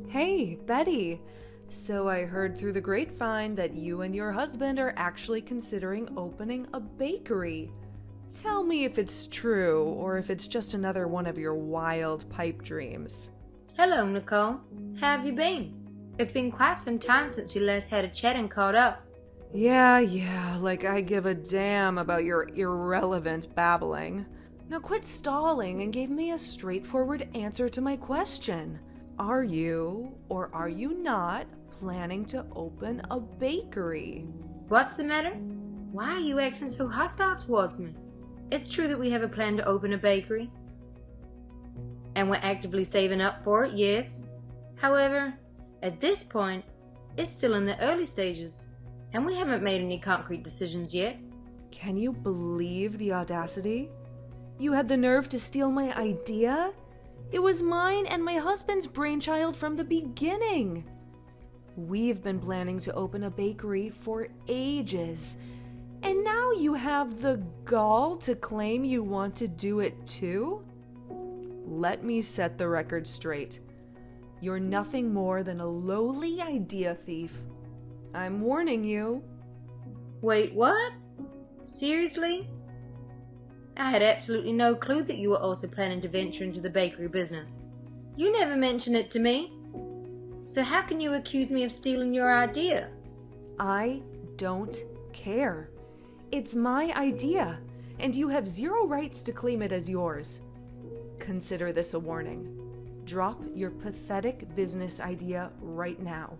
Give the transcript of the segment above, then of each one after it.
Hey, Betty. So I heard through the grapevine that you and your husband are actually considering opening a bakery. Tell me if it's true or if it's just another one of your wild pipe dreams. Hello, Nicole. How have you been? It's been quite some time since we last had a chat and caught up. Yeah, like I give a damn about your irrelevant babbling. Now quit stalling and give me a straightforward answer to my question. Are you, or are you not, planning to open a bakery? What's the matter? Why are you acting so hostile towards me? It's true that we have a plan to open a bakery. And we're actively saving up for it, yes. However, at this point, it's still in the early stages, and we haven't made any concrete decisions yet. Can you believe the audacity? You had the nerve to steal my idea? It was mine and my husband's brainchild from the beginning. We've been planning to open a bakery for ages, and now you have the gall to claim you want to do it too? Let me set the record straight. You're nothing more than a lowly idea thief. I'm warning you. Wait, what? Seriously? I had absolutely no clue that you were also planning to venture into the bakery business. You never mentioned it to me. So how can you accuse me of stealing your idea? I don't care. It's my idea, and you have zero rights to claim it as yours. Consider this a warning. Drop your pathetic business idea right now.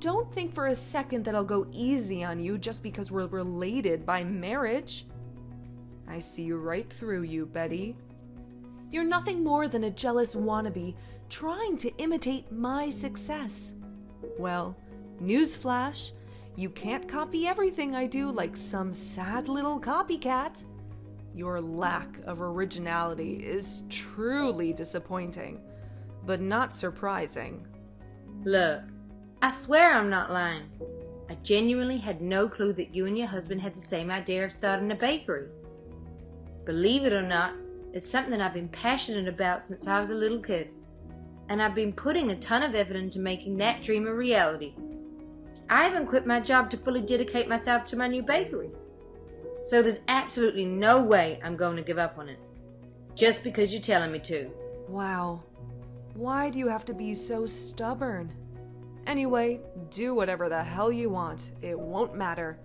Don't think for a second that I'll go easy on you just because we're related by marriage. I see right through you, Betty. You're nothing more than a jealous wannabe trying to imitate my success. Well, newsflash, you can't copy everything I do like some sad little copycat. Your lack of originality is truly disappointing, but not surprising. Look, I swear I'm not lying. I genuinely had no clue that you and your husband had the same idea of starting a bakery. Believe it or not, it's something I've been passionate about since I was a little kid, and I've been putting a ton of effort into making that dream a reality. I haven't quit my job to fully dedicate myself to my new bakery, so there's absolutely no way I'm going to give up on it, just because you're telling me to. Wow, why do you have to be so stubborn? Anyway, do whatever the hell you want. It won't matter.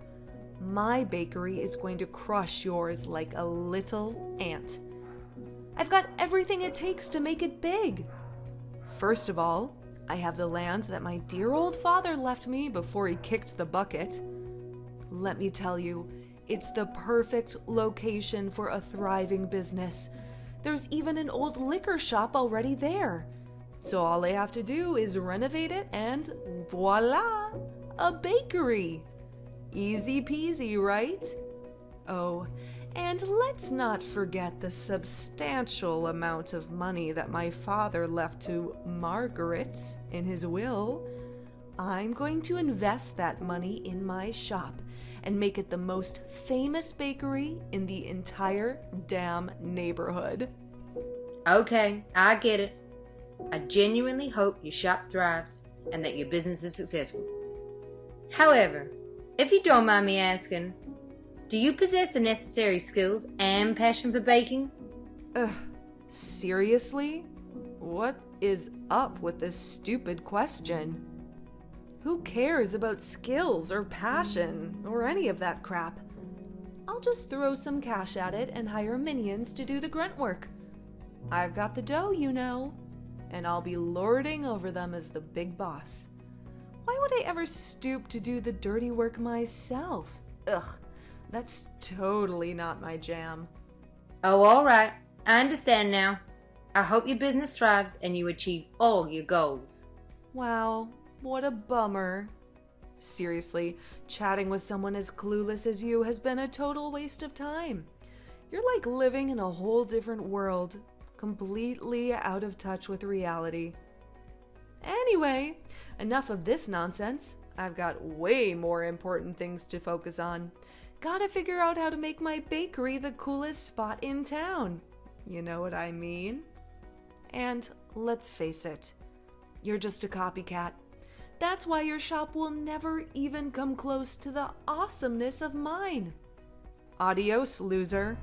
My bakery is going to crush yours like a little ant. I've got everything it takes to make it big. First of all, I have the land that my dear old father left me before he kicked the bucket. Let me tell you, it's the perfect location for a thriving business. There's even an old liquor shop already there. So all I have to do is renovate it and voila, a bakery. Easy peasy, right? Oh, and let's not forget the substantial amount of money that my father left to Margaret in his will. I'm going to invest that money in my shop and make it the most famous bakery in the entire damn neighborhood. Okay, I get it. I genuinely hope your shop thrives and that your business is successful. However, if you don't mind me asking, do you possess the necessary skills and passion for baking? Seriously? What is up with this stupid question? Who cares about skills or passion or any of that crap? I'll just throw some cash at it and hire minions to do the grunt work. I've got the dough, you know, and I'll be lording over them as the big boss. Why would I ever stoop to do the dirty work myself? Ugh, that's totally not my jam. Oh, all right. I understand now. I hope your business thrives and you achieve all your goals. Wow, what a bummer. Seriously, chatting with someone as clueless as you has been a total waste of time. You're like living in a whole different world, completely out of touch with reality. Anyway, enough of this nonsense. I've got way more important things to focus on. Gotta figure out how to make my bakery the coolest spot in town. You know what I mean? And let's face it, You're just a copycat. That's why your shop will never even come close to the awesomeness of mine. Adios, loser.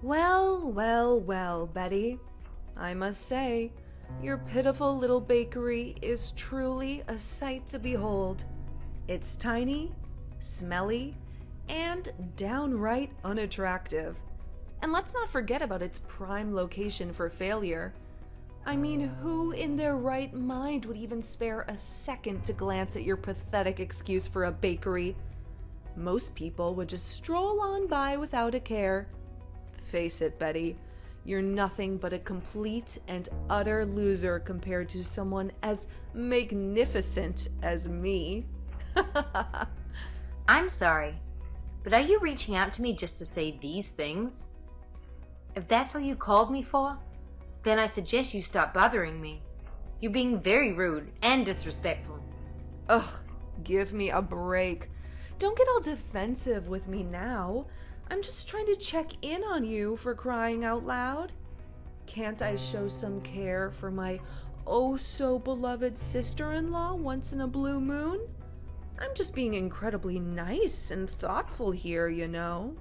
Well, well, well, Betty. I must say, your pitiful little bakery is truly a sight to behold. It's tiny, smelly, and downright unattractive. And let's not forget about its prime location for failure. I mean, who in their right mind would even spare a second to glance at your pathetic excuse for a bakery? Most people would just stroll on by without a care. Face it, Betty, you're nothing but a complete and utter loser compared to someone as magnificent as me. I'm sorry, but are you reaching out to me just to say these things? If that's all you called me for, then I suggest you stop bothering me. You're being very rude and disrespectful. Ugh, give me a break. Don't get all defensive with me now. I'm just trying to check in on you, for crying out loud. Can't I show some care for my oh-so-beloved sister-in-law once in a blue moon? I'm just being incredibly nice and thoughtful here, you know.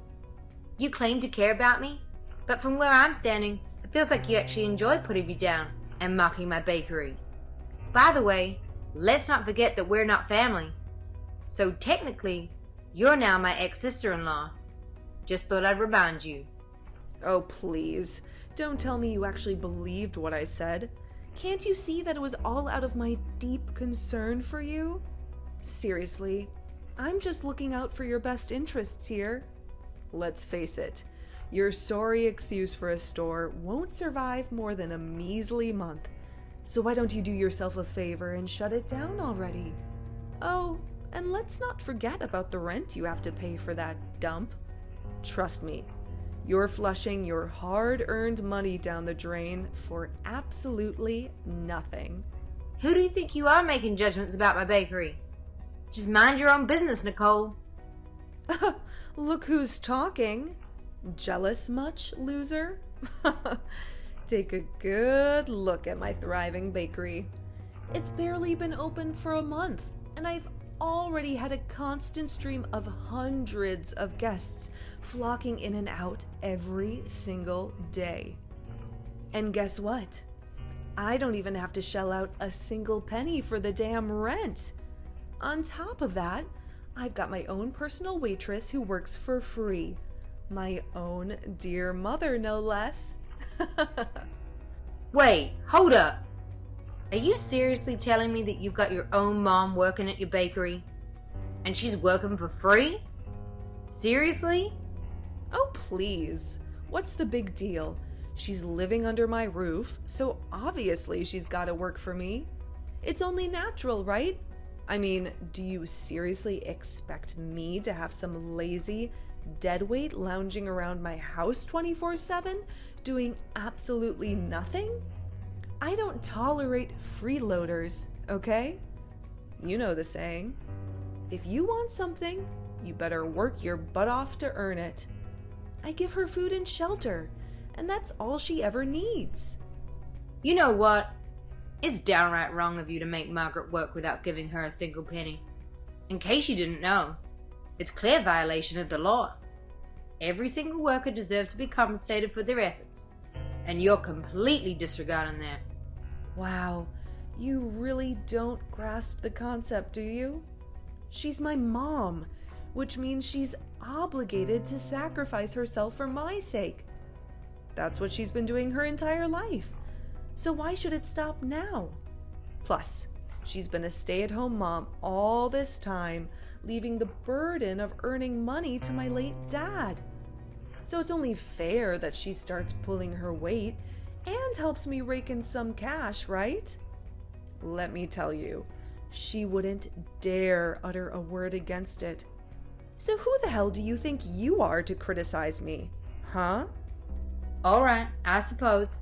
You claim to care about me, but from where I'm standing, it feels like you actually enjoy putting me down and mocking my bakery. By the way, let's not forget that we're not family. So technically, you're now my ex-sister-in-law. Just thought I'd remind you. Oh, please. Don't tell me you actually believed what I said. Can't you see that it was all out of my deep concern for you? Seriously, I'm just looking out for your best interests here. Let's face it, your sorry excuse for a store won't survive more than a measly month. So why don't you do yourself a favor and shut it down already? Oh, and let's not forget about the rent you have to pay for that dump. Trust me, you're flushing your hard-earned money down the drain for absolutely nothing. Who do you think you are making judgments about my bakery? Just mind your own business, Nicole. Look who's talking. Jealous much, loser? Take a good look at my thriving bakery. It's barely been open for a month, and I've already had a constant stream of hundreds of guests flocking in and out every single day. And guess what? I don't even have to shell out a single penny for the damn rent. On top of that, I've got my own personal waitress who works for free. My own dear mother, no less. Wait, hold up. Are you seriously telling me that you've got your own mom working at your bakery? And she's working for free? Seriously? Oh, please. What's the big deal? She's living under my roof, so obviously she's got to work for me. It's only natural, right? I mean, do you seriously expect me to have some lazy deadweight lounging around my house 24/7, doing absolutely nothing? I don't tolerate freeloaders, okay? You know the saying. If you want something, you better work your butt off to earn it. I give her food and shelter, and that's all she ever needs. You know what? It's downright wrong of you to make Margaret work without giving her a single penny. In case you didn't know, it's clear violation of the law. Every single worker deserves to be compensated for their efforts, and you're completely disregarding that. Wow, you really don't grasp the concept, do you? She's my mom, which means she's obligated to sacrifice herself for my sake. That's what she's been doing her entire life. So why should it stop now? Plus, she's been a stay-at-home mom all this time, leaving the burden of earning money to my late dad. So it's only fair that she starts pulling her weight and helps me rake in some cash, right? Let me tell you, she wouldn't dare utter a word against it. So who the hell do you think you are to criticize me, huh? All right, I suppose.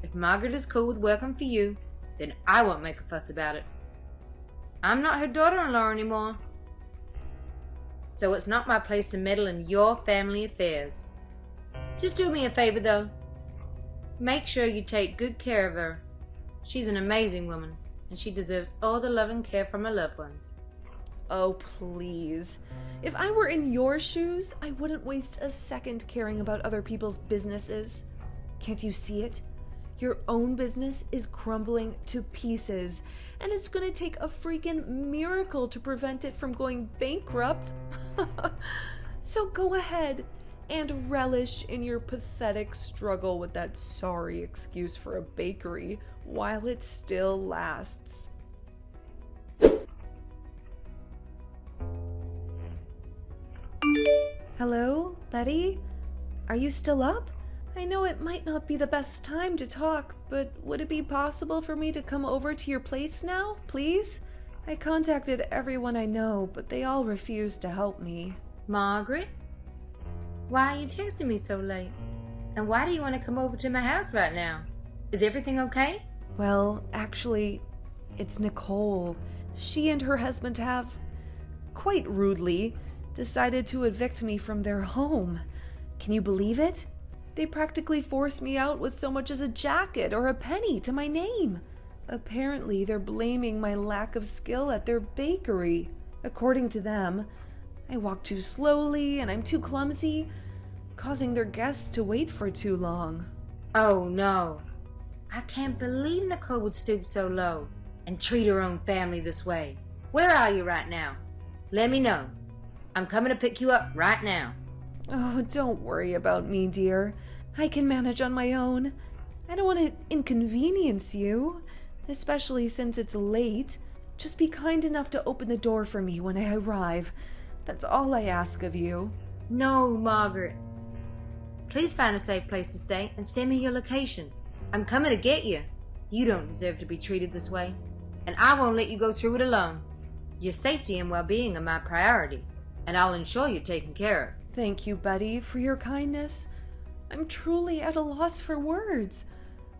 If Margaret is cool with working for you, then I won't make a fuss about it. I'm not her daughter-in-law anymore. So it's not my place to meddle in your family affairs. Just do me a favor, though. Make sure you take good care of her. She's an amazing woman, and she deserves all the love and care from her loved ones. Oh, please. If I were in your shoes, I wouldn't waste a second caring about other people's businesses. Can't you see it? Your own business is crumbling to pieces, and it's gonna take a freaking miracle to prevent it from going bankrupt. So go ahead and relish in your pathetic struggle with that sorry excuse for a bakery while it still lasts. Hello, Betty? Are you still up? I know it might not be the best time to talk, but would it be possible for me to come over to your place now, please? I contacted everyone I know, but they all refused to help me. Margaret? Why are you texting me so late? And why do you want to come over to my house right now? Is everything okay? Well, actually, it's Nicole. She and her husband have, quite rudely, decided to evict me from their home. Can you believe it? They practically forced me out with so much as a jacket or a penny to my name. Apparently, they're blaming my lack of skill at their bakery. According to them, I walk too slowly and I'm too clumsy, causing their guests to wait for too long. Oh no. I can't believe Nicole would stoop so low and treat her own family this way. Where are you right now? Let me know. I'm coming to pick you up right now. Oh, don't worry about me, dear. I can manage on my own. I don't want to inconvenience you, especially since it's late. Just be kind enough to open the door for me when I arrive. That's all I ask of you. No, Margaret. Please find a safe place to stay and send me your location. I'm coming to get you. You don't deserve to be treated this way, and I won't let you go through it alone. Your safety and well-being are my priority, and I'll ensure you're taken care of. Thank you, Betty, for your kindness. I'm truly at a loss for words.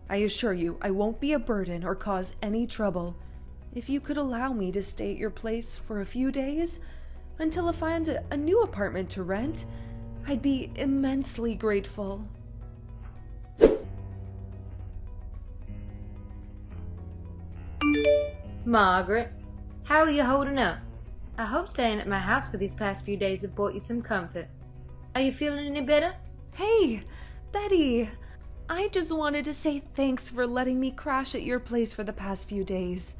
I assure you, I won't be a burden or cause any trouble. If you could allow me to stay at your place for a few days, until I find a new apartment to rent, I'd be immensely grateful. Margaret, how are you holding up? I hope staying at my house for these past few days have brought you some comfort. Are you feeling any better? Hey, Betty. I just wanted to say thanks for letting me crash at your place for the past few days.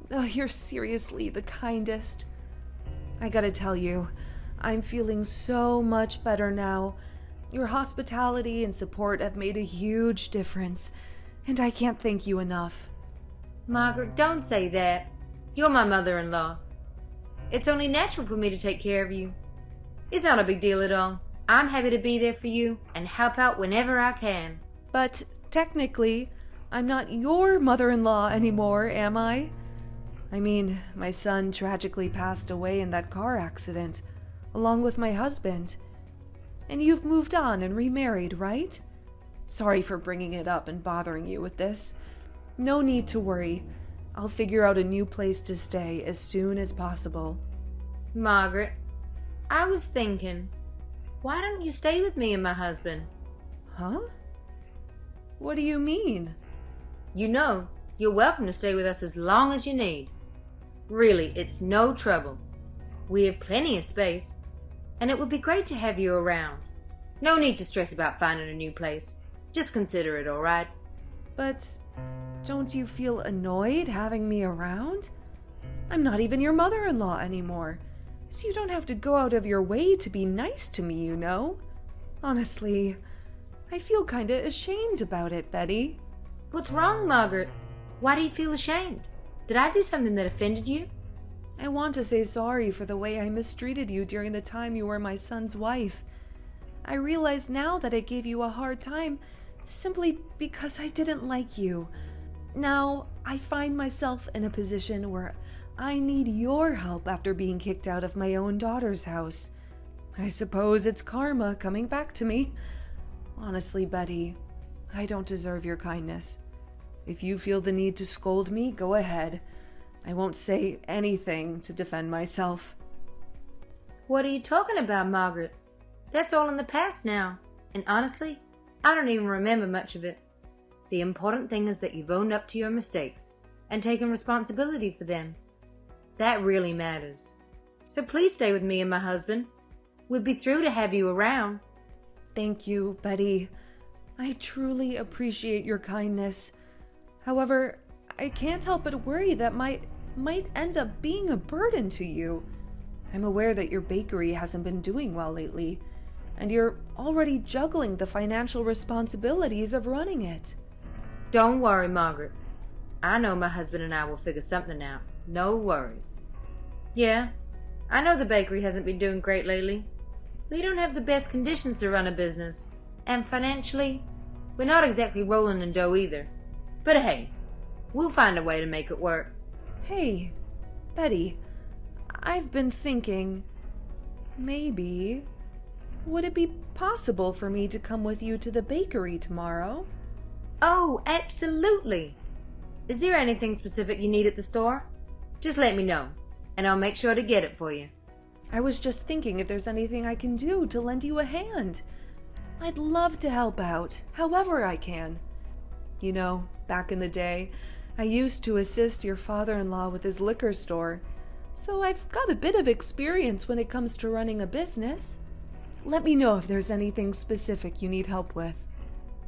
Oh, you're seriously the kindest. I gotta tell you, I'm feeling so much better now. Your hospitality and support have made a huge difference, and I can't thank you enough. Margaret, don't say that. You're my mother-in-law. It's only natural for me to take care of you. It's not a big deal at all. I'm happy to be there for you and help out whenever I can. But technically, I'm not your mother-in-law anymore, am I? I mean, my son tragically passed away in that car accident, along with my husband. And you've moved on and remarried, right? Sorry for bringing it up and bothering you with this. No need to worry. I'll figure out a new place to stay as soon as possible. Margaret, I was thinking, why don't you stay with me and my husband? Huh? What do you mean? You know, you're welcome to stay with us as long as you need. Really, it's no trouble. We have plenty of space, and it would be great to have you around. No need to stress about finding a new place. Just consider it, all right? But don't you feel annoyed having me around? I'm not even your mother-in-law anymore, so you don't have to go out of your way to be nice to me, you know? Honestly, I feel kinda ashamed about it, Betty. What's wrong, Margaret? Why do you feel ashamed? Did I do something that offended you? I want to say sorry for the way I mistreated you during the time you were my son's wife. I realize now that I gave you a hard time simply because I didn't like you. Now, I find myself in a position where I need your help after being kicked out of my own daughter's house. I suppose it's karma coming back to me. Honestly, Betty, I don't deserve your kindness. If you feel the need to scold me, go ahead. I won't say anything to defend myself. What are you talking about, Margaret? That's all in the past now. And honestly, I don't even remember much of it. The important thing is that you've owned up to your mistakes and taken responsibility for them. That really matters. So please stay with me and my husband. We'd be thrilled to have you around. Thank you, Betty. I truly appreciate your kindness. However, I can't help but worry that might end up being a burden to you. I'm aware that your bakery hasn't been doing well lately, and you're already juggling the financial responsibilities of running it. Don't worry, Margaret. I know my husband and I will figure something out. No worries. Yeah, I know the bakery hasn't been doing great lately. We don't have the best conditions to run a business, and financially, we're not exactly rolling in dough either. But hey, we'll find a way to make it work. Hey, Betty, I've been thinking, maybe, would it be possible for me to come with you to the bakery tomorrow? Oh, absolutely. Is there anything specific you need at the store? Just let me know, and I'll make sure to get it for you. I was just thinking if there's anything I can do to lend you a hand. I'd love to help out, however I can. You know, back in the day, I used to assist your father-in-law with his liquor store, so I've got a bit of experience when it comes to running a business. Let me know if there's anything specific you need help with.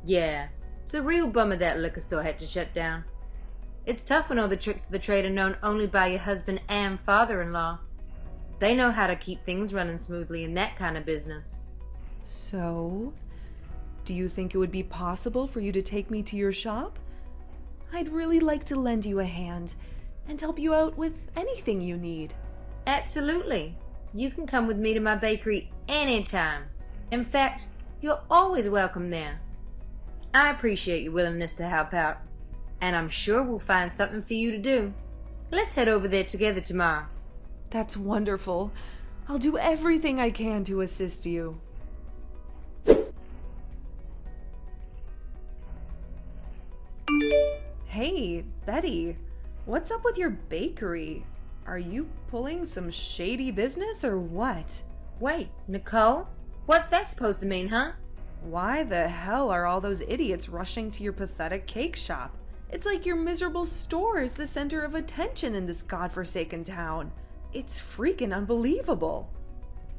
Yeah, it's a real bummer that liquor store had to shut down. It's tough when all the tricks of the trade are known only by your husband and father-in-law. They know how to keep things running smoothly in that kind of business. So, do you think it would be possible for you to take me to your shop? I'd really like to lend you a hand and help you out with anything you need. Absolutely. You can come with me to my bakery anytime. In fact, you're always welcome there. I appreciate your willingness to help out, and I'm sure we'll find something for you to do. Let's head over there together tomorrow. That's wonderful. I'll do everything I can to assist you. Hey, Betty, what's up with your bakery? Are you pulling some shady business or what? Wait, Nicole? What's that supposed to mean, huh? Why the hell are all those idiots rushing to your pathetic cake shop? It's like your miserable store is the center of attention in this godforsaken town. It's freaking unbelievable.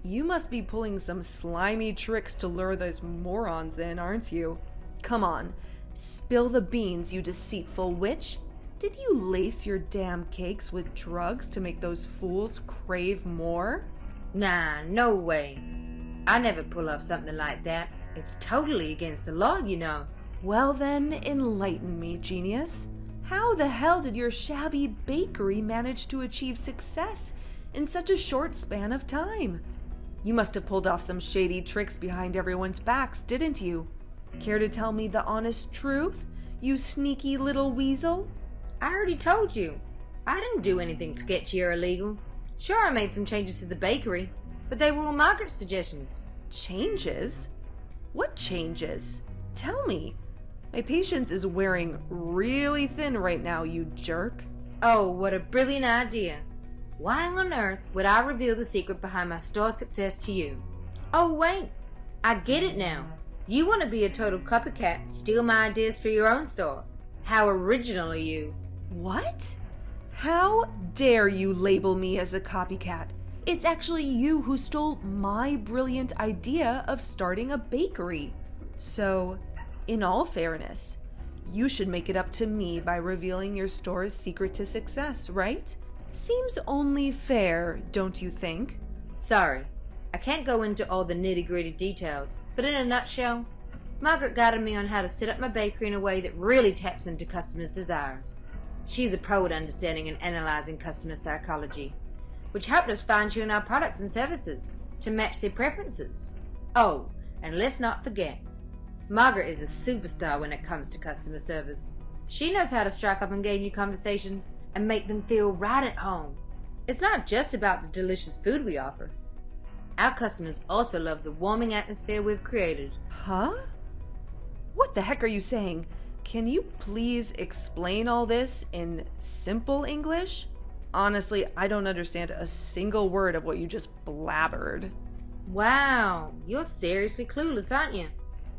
You must be pulling some slimy tricks to lure those morons in, aren't you? Come on, spill the beans, you deceitful witch. Did you lace your damn cakes with drugs to make those fools crave more? Nah, no way. I never pull off something like that. It's totally against the law, you know. Well then, enlighten me, genius. How the hell did your shabby bakery manage to achieve success in such a short span of time? You must have pulled off some shady tricks behind everyone's backs, didn't you? Care to tell me the honest truth, you sneaky little weasel? I already told you. I didn't do anything sketchy or illegal. Sure, I made some changes to the bakery, but they were all Margaret's suggestions. Changes? What changes? Tell me. My patience is wearing really thin right now, you jerk. Oh, what a brilliant idea. Why on earth would I reveal the secret behind my store's success to you? Oh, wait. I get it now. You want to be a total copycat, steal my ideas for your own store. How original are you? What? How dare you label me as a copycat? It's actually you who stole my brilliant idea of starting a bakery. So, in all fairness, you should make it up to me by revealing your store's secret to success, right? Seems only fair, don't you think? Sorry, I can't go into all the nitty-gritty details, but in a nutshell, Margaret guided me on how to set up my bakery in a way that really taps into customers' desires. She's a pro at understanding and analyzing customer psychology, which helped us fine-tune our products and services to match their preferences. Oh, and let's not forget, Margaret is a superstar when it comes to customer service. She knows how to strike up engaging conversations and make them feel right at home. It's not just about the delicious food we offer. Our customers also love the warming atmosphere we've created. Huh? What the heck are you saying? Can you please explain all this in simple English? Honestly, I don't understand a single word of what you just blabbered. Wow, you're seriously clueless, aren't you?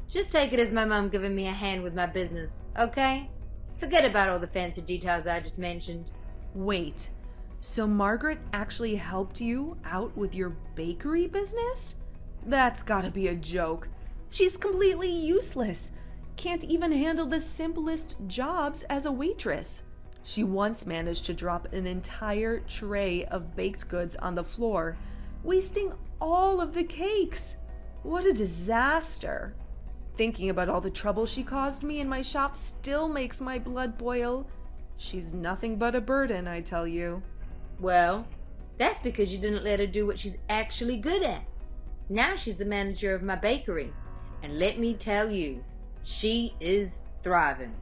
Just take it as my mom giving me a hand with my business, okay? Forget about all the fancy details I just mentioned. Wait, so Margaret actually helped you out with your bakery business? That's gotta be a joke. She's completely useless. Can't even handle the simplest jobs as a waitress. She once managed to drop an entire tray of baked goods on the floor, wasting all of the cakes. What a disaster. Thinking about all the trouble she caused me in my shop still makes my blood boil. She's nothing but a burden, I tell you. Well, that's because you didn't let her do what she's actually good at. Now she's the manager of my bakery, and let me tell you, she is thriving.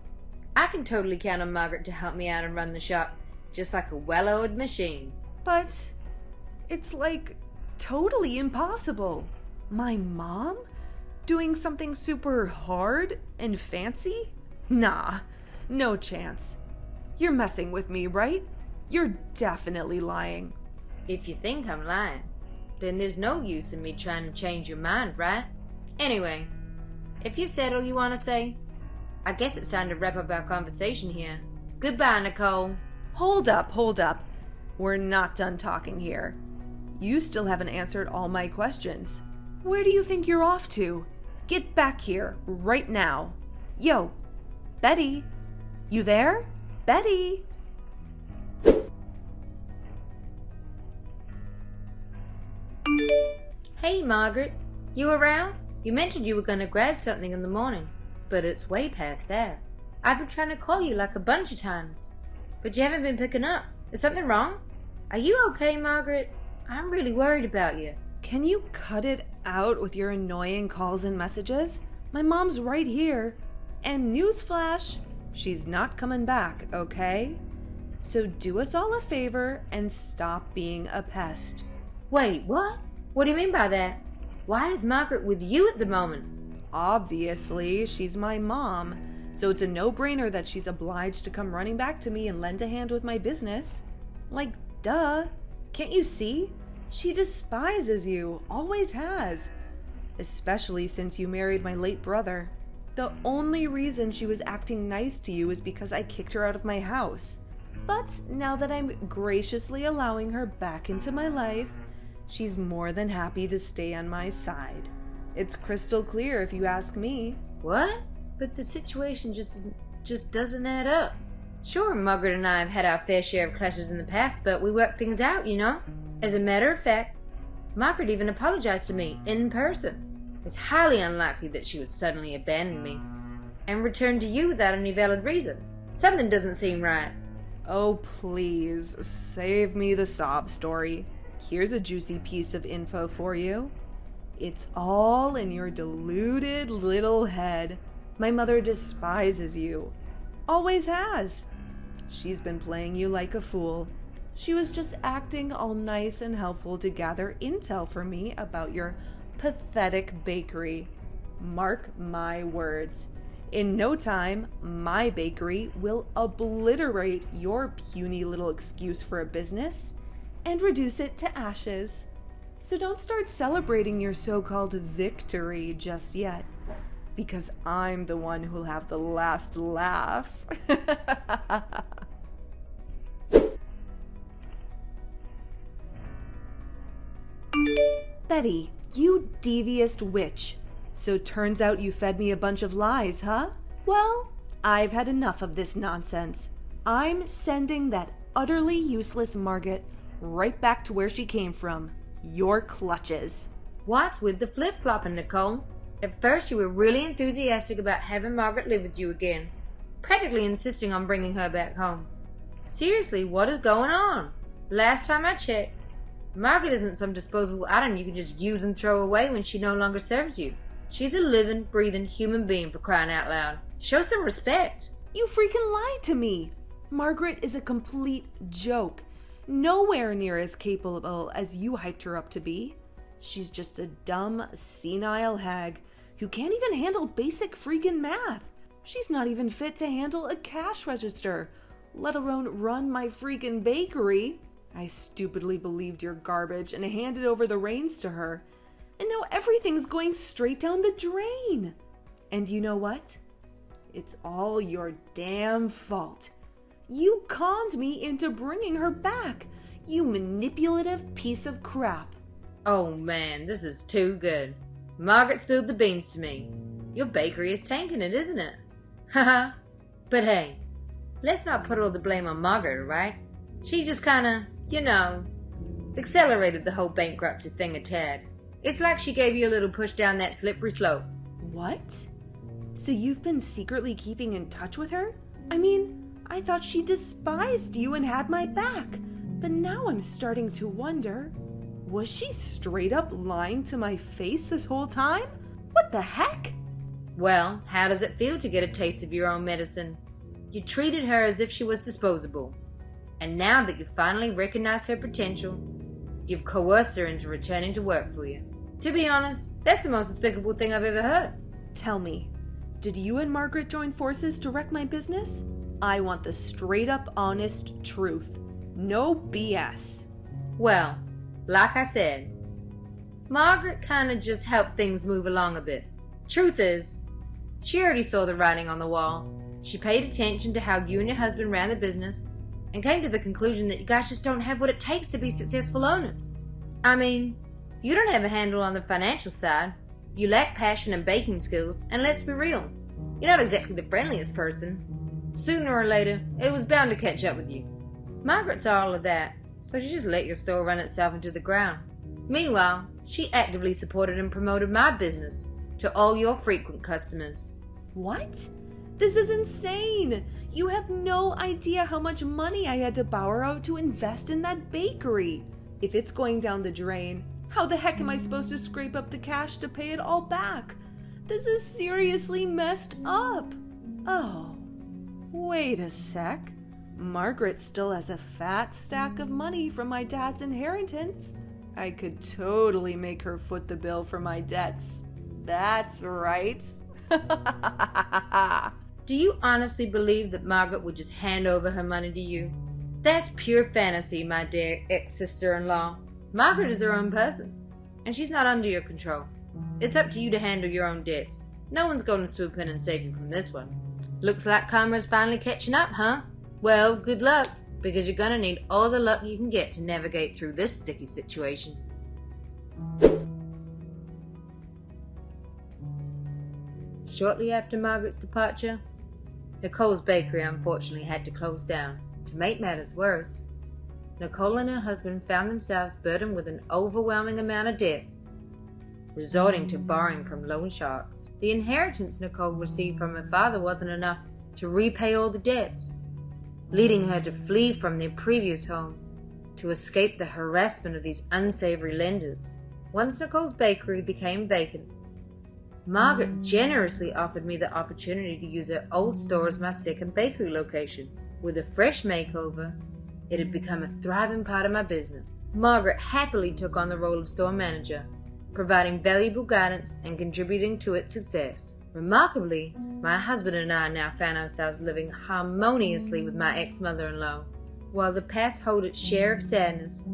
I can totally count on Margaret to help me out and run the shop, just like a well-oiled machine. But it's like totally impossible. My mom? Doing something super hard and fancy? Nah, no chance. You're messing with me, right? You're definitely lying. If you think I'm lying, then there's no use in me trying to change your mind, right? Anyway, if you said all you want to say, I guess it's time to wrap up our conversation here. Goodbye, Nicole. Hold up. We're not done talking here. You still haven't answered all my questions. Where do you think you're off to? Get back here, right now. Yo, Betty, you there? Betty? Hey, Margaret. You around? You mentioned you were going to grab something in the morning, but it's way past that. I've been trying to call you like a bunch of times, but you haven't been picking up. Is something wrong? Are you okay, Margaret? I'm really worried about you. Can you cut it out with your annoying calls and messages? My mom's right here. And newsflash, she's not coming back, okay? So do us all a favor and stop being a pest. Wait, what? What do you mean by that? Why is Margaret with you at the moment? Obviously, she's my mom, so it's a no-brainer that she's obliged to come running back to me and lend a hand with my business. Like, duh. Can't you see? She despises you, always has. Especially since you married my late brother. The only reason she was acting nice to you is because I kicked her out of my house. But now that I'm graciously allowing her back into my life, she's more than happy to stay on my side. It's crystal clear if you ask me. What? But the situation just doesn't add up. Sure, Margaret and I have had our fair share of clashes in the past, but we work things out, you know? As a matter of fact, Margaret even apologized to me in person. It's highly unlikely that she would suddenly abandon me and return to you without any valid reason. Something doesn't seem right. Oh, please, save me the sob story. Here's a juicy piece of info for you. It's all in your deluded little head. My mother despises you. Always has. She's been playing you like a fool. She was just acting all nice and helpful to gather intel for me about your pathetic bakery. Mark my words. In no time, my bakery will obliterate your puny little excuse for a business and reduce it to ashes. So don't start celebrating your so-called victory just yet, because I'm the one who'll have the last laugh. Betty, you devious witch. So turns out you fed me a bunch of lies, huh? Well, I've had enough of this nonsense. I'm sending that utterly useless Margaret right back to where she came from. Your clutches. What's with the flip-flopping, Nicole? At first you were really enthusiastic about having Margaret live with you again, practically insisting on bringing her back home. Seriously, what is going on? Last time I checked, Margaret isn't some disposable item you can just use and throw away when she no longer serves you. She's a living, breathing human being, for crying out loud. Show some respect. You freaking lied to me. Margaret is a complete joke. Nowhere near as capable as you hyped her up to be. She's just a dumb, senile hag who can't even handle basic freaking math. She's not even fit to handle a cash register, let alone run my freaking bakery. I stupidly believed your garbage and handed over the reins to her. And now everything's going straight down the drain. And you know what? It's all your damn fault. You conned me into bringing her back, you manipulative piece of crap. Oh man, this is too good. Margaret spilled the beans to me. Your bakery is tanking it, isn't it? Haha. But hey, let's not put all the blame on Margaret, right? She just kinda, accelerated the whole bankruptcy thing a tad. It's like she gave you a little push down that slippery slope. What? So you've been secretly keeping in touch with her? I mean, I thought she despised you and had my back. But now I'm starting to wonder, was she straight up lying to my face this whole time? What the heck? Well, how does it feel to get a taste of your own medicine? You treated her as if she was disposable. And now that you finally recognize her potential, you've coerced her into returning to work for you. To be honest, that's the most despicable thing I've ever heard. Tell me, did you and Margaret join forces to wreck my business? I want the straight up honest truth. No BS. Well, like I said, Margaret kinda just helped things move along a bit. Truth is, she already saw the writing on the wall. She paid attention to how you and your husband ran the business and came to the conclusion that you guys just don't have what it takes to be successful owners. I mean, you don't have a handle on the financial side. You lack passion and baking skills, and let's be real, you're not exactly the friendliest person. Sooner or later, it was bound to catch up with you. Margaret's all of that, so she just let your store run itself into the ground. Meanwhile, she actively supported and promoted my business to all your frequent customers. What? This is insane! You have no idea how much money I had to borrow to invest in that bakery. If it's going down the drain, how the heck am I supposed to scrape up the cash to pay it all back? This is seriously messed up. Oh, wait a sec. Margaret still has a fat stack of money from my dad's inheritance. I could totally make her foot the bill for my debts. That's right. Do you honestly believe that Margaret would just hand over her money to you? That's pure fantasy, my dear ex-sister-in-law. Margaret is her own person, and she's not under your control. It's up to you to handle your own debts. No one's going to swoop in and save you from this one. Looks like karma's finally catching up, huh? Well, good luck, because you're gonna need all the luck you can get to navigate through this sticky situation. Shortly after Margaret's departure, Nicole's bakery unfortunately had to close down. To make matters worse, Nicole and her husband found themselves burdened with an overwhelming amount of debt, resorting to borrowing from loan sharks. The inheritance Nicole received from her father wasn't enough to repay all the debts, leading her to flee from their previous home to escape the harassment of these unsavory lenders. Once Nicole's bakery became vacant, Margaret generously offered me the opportunity to use her old store as my second bakery location. With a fresh makeover, it had become a thriving part of my business. Margaret happily took on the role of store manager, providing valuable guidance and contributing to its success. Remarkably, my husband and I now found ourselves living harmoniously with my ex-mother-in-law. While the past held its share of sadness,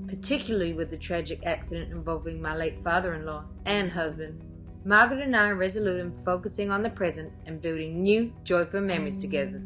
particularly with the tragic accident involving my late father-in-law and husband, Margaret and I are resolute in focusing on the present and building new, joyful memories together.